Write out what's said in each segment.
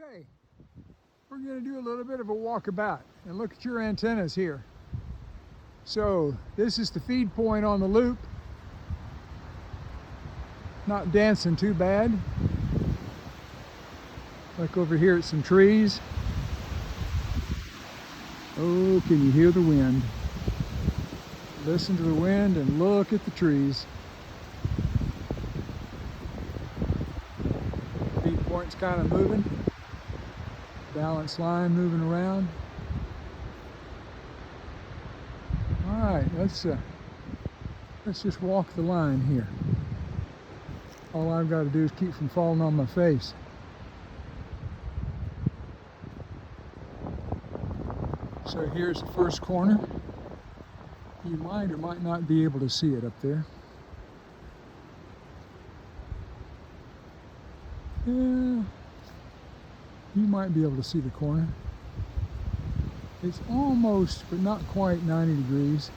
Okay, we're going to do a little bit of a walkabout and look at your antennas here. So this is the feed point on the loop. Not dancing too bad. Look over here at some trees. Oh, can you hear the wind? Listen to the wind and look at the trees. Feed point's kind of moving. Balance line moving around. All right, let's just walk the line here. All I've got to do is keep from falling on my face. So here's the first corner. You might or might not be able to see it up there. Yeah, you might be able to see the corner. It's almost, but not quite 90 degrees.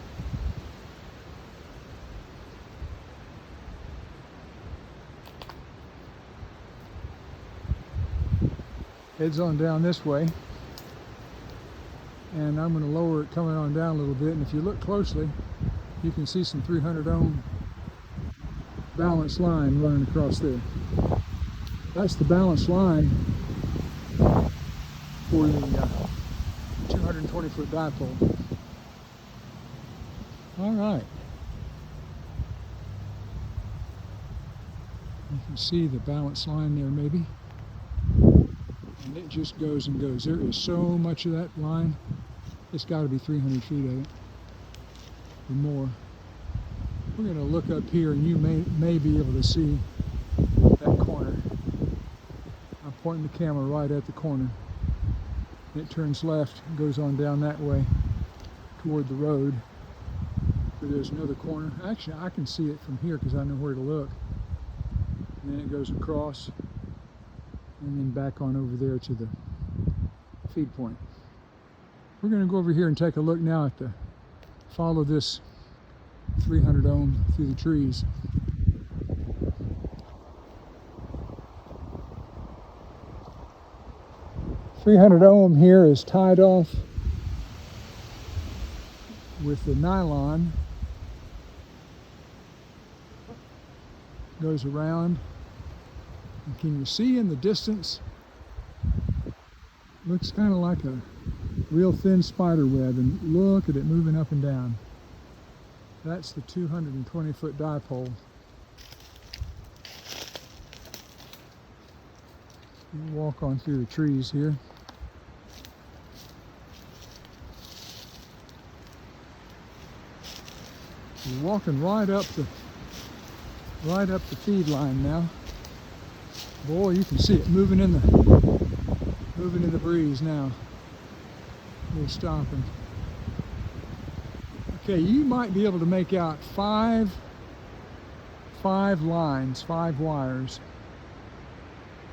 Heads on down this way. And I'm going to lower it coming on down a little bit. And if you look closely, you can see some 300 ohm balance line running across there. That's the balance line for the 220 foot dipole. All right. You can see the balance line there maybe. And it just goes and goes. There is so much of that line. It's got to be 300 feet of it or more. We're going to look up here and you may be able to see that corner. I'm pointing the camera right at the corner. It turns left and goes on down that way toward the road. But there's another corner. Actually, I can see it from here because I know where to look. And then it goes across and then back on over there to the feed point. We're going to go over here and take a look now at follow this 300 ohm through the trees. .300 ohm here is tied off with the nylon. Goes around. And can you see in the distance? Looks kind of like a real thin spider web, and look at it moving up and down. That's the 220 foot dipole. We'll walk on through the trees here. We're walking right up the feed line now. Boy, you can see it moving in the breeze now. We're stopping. Okay, you might be able to make out five lines, 5 wires.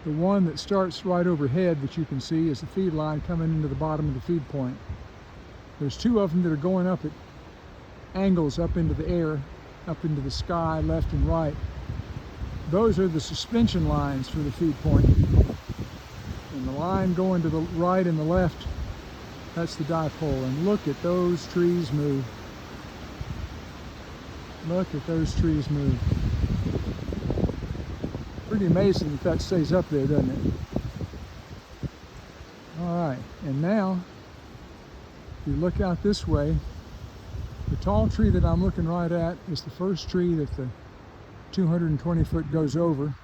The one that starts right overhead that you can see is the feed line coming into the bottom of the feed point. There's 2 of them that are going up at angles up into the air, up into the sky, left and right. Those are the suspension lines for the feed point. And the line going to the right and the left, that's the dipole. And look at those trees move. Look at those trees move. Pretty amazing that stays up there, doesn't it? All right, and now, if you look out this way, the tall tree that I'm looking right at is the first tree that the 220 foot goes over.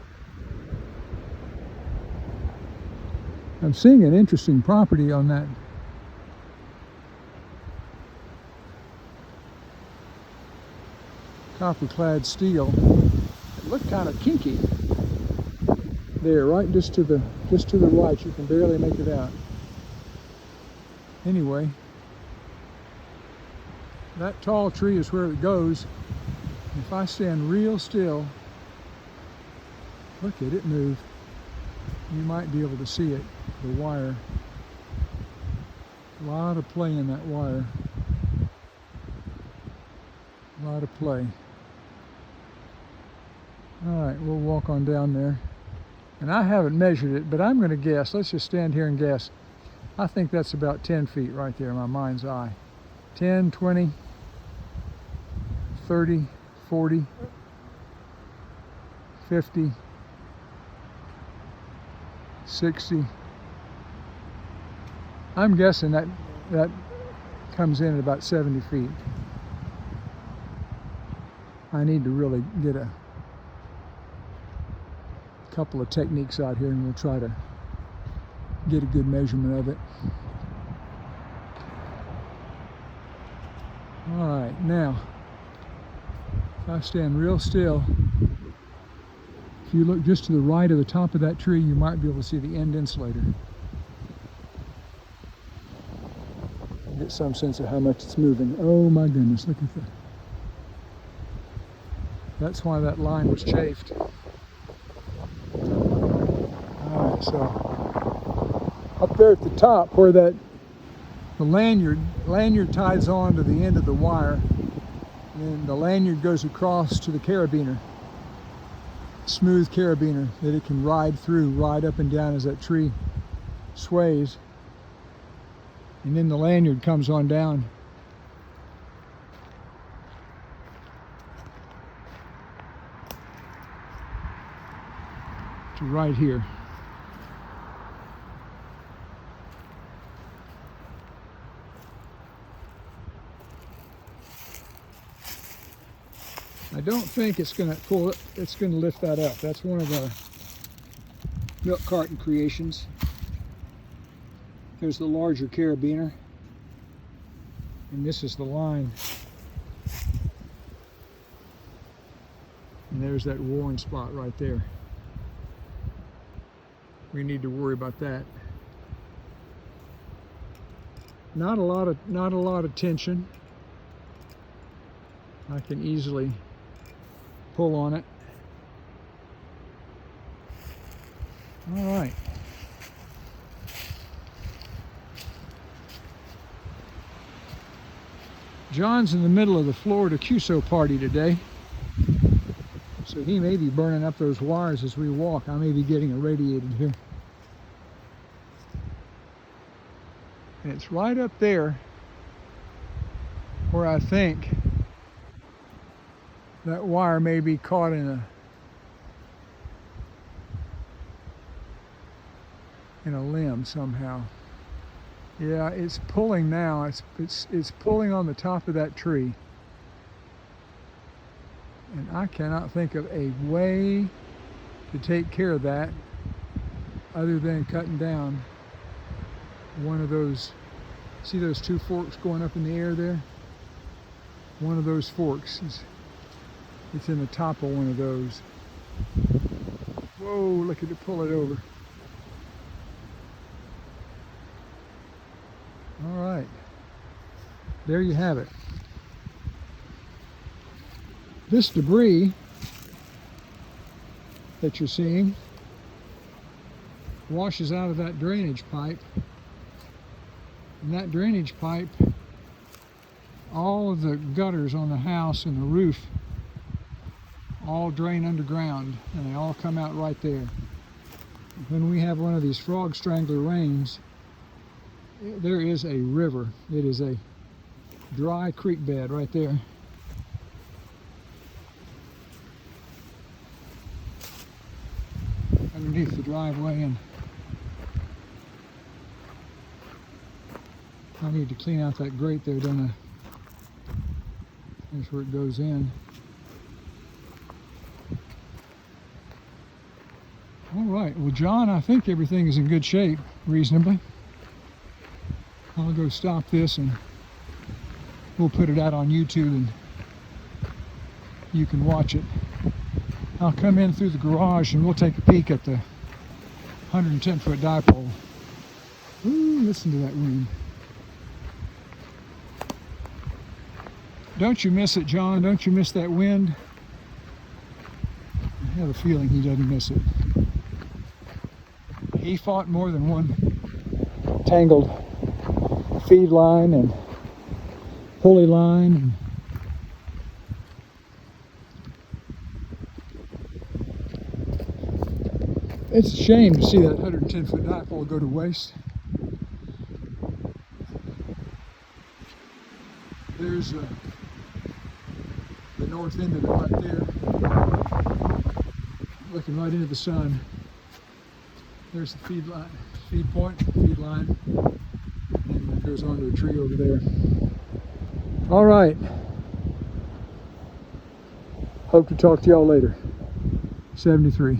I'm seeing an interesting property on that. Copper-clad steel. It looked kind of kinky there, right just to the right. You can barely make it out. Anyway, that tall tree is where it goes. If I stand real still, look at it move. You might be able to see it, the wire. A lot of play in that wire. A lot of play. All right, we'll walk on down there. And I haven't measured it, but I'm going to guess. Let's just stand here and guess. I think that's about 10 feet right there in my mind's eye. 10, 20, 30, 40, 50, 60. I'm guessing that comes in at about 70 feet. I need to really get a couple of techniques out here, and we'll try to get a good measurement of it. All right, now if I stand real still, if you look just to the right of the top of that tree, you might be able to see the end insulator. Get some sense of how much it's moving. Oh my goodness, look at that. That's why that line was chafed. Alright, so up there at the top where the lanyard ties on to the end of the wire, and the lanyard goes across to the carabiner, smooth carabiner that it can ride through, ride up and down as that tree sways. And then the lanyard comes on down to right here. I don't think it's going to pull it, it's going to lift that up. That's one of the milk carton creations. There's the larger carabiner, and this is the line. And there's that worn spot right there. We need to worry about that. Not a lot of tension. I can easily pull on it. All right. John's in the middle of the Florida QSO party today, so he may be burning up those wires as we walk. I may be getting irradiated here. And it's right up there where I think that wire may be caught in a limb somehow. Yeah, it's pulling now. It's pulling on the top of that tree. And I cannot think of a way to take care of that other than cutting down one of those. See those two forks going up in the air there? One of those forks it's in the top of one of those. Whoa, look at it pull it over. All right, there you have it. This debris that you're seeing washes out of that drainage pipe. And that drainage pipe, all of the gutters on the house and the roof all drain underground, and they all come out right there. When we have one of these frog strangler rains, there is a river. It is a dry creek bed right there. Underneath the driveway, and I need to clean out that grate there, don't I? That's where it goes in. All right, well, John, I think everything is in good shape, reasonably. I'll go stop this and we'll put it out on YouTube and you can watch it. I'll come in through the garage and we'll take a peek at the 110-foot dipole. Ooh, listen to that wind. Don't you miss it, John? Don't you miss that wind? I have a feeling he doesn't miss it. He fought more than one tangled feed line and pulley line. It's a shame to see that 110-foot dipole go to waste. There's the north end of it right there, looking right into the sun. There's the feed line, feed point, feed line, and it goes onto a tree over there. All right. Hope to talk to y'all later. 73.